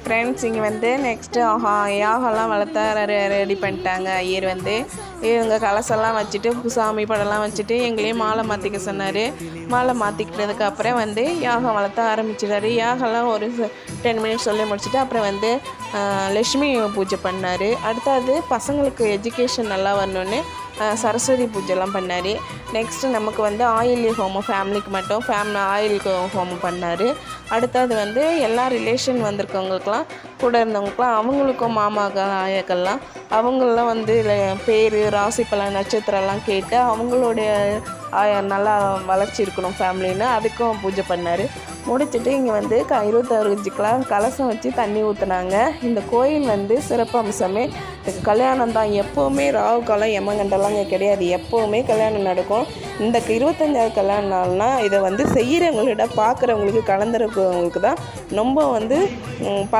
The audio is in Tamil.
ஃப்ரெண்ட்ஸ் இங்கே வந்து நெக்ஸ்ட்டு யாகம்லாம் வளர்த்தா ரெடி பண்ணிட்டாங்க. ஐயர் வந்து இவங்க கலசெல்லாம் வச்சுட்டு சாமி படம்லாம் வச்சுட்டு எங்களையும் மாலை மாற்றிக்க சொன்னார். மாலை மாற்றிக்கிட்டதுக்கு அப்புறம் வந்து யாகம் வளர்த்த ஆரம்பிச்சிட்டாரு. யாகம்லாம் ஒரு 10 மினிட்ஸ் சொல்லி முடிச்சுட்டு அப்புறம் வந்து லக்ஷ்மி பூஜை பண்ணார். அடுத்தது பசங்களுக்கு எஜுகேஷன் நல்லா வரணுன்னு சரஸ்வதி பூஜைலாம் பண்ணார். நெக்ஸ்ட்டு நமக்கு வந்து ஆயில் ஹோமம் ஃபேமிலிக்கு மட்டும் ஆயில் ஹோமம் பண்ணார். அடுத்தது வந்து எல்லா ரிலேஷன் வந்திருக்கவங்களுக்கெல்லாம் கூட இருந்தவங்களுக்குலாம் அவங்களுக்கும் ஆயாக்கள்லாம் அவங்களெலாம் வந்து பேர் ராசி பலன் நட்சத்திரம்லாம் கேட்டு அவங்களுடைய நல்லா வளர்ச்சி இருக்கணும் ஃபேமிலின்னு அதுக்கும் பூஜை பண்ணார். முடிச்சுட்டு இங்கே வந்து 26 கலசம் வச்சு தண்ணி ஊற்றுனாங்க. இந்த கோயில் வந்து சிறப்பு அம்சமே கல்யாணம் தான். எப்போவுமே ராகு காலம் யமகண்டெல்லாம் இங்கே கிடையாது. எப்போவுமே கல்யாணம் நடக்கும். இந்த 25வது கல்யாண நாள்னால் இதை வந்து செய்கிறவங்களிட பார்க்குறவங்களுக்கு கலந்துருக்கவங்களுக்கு தான் ரொம்ப வந்து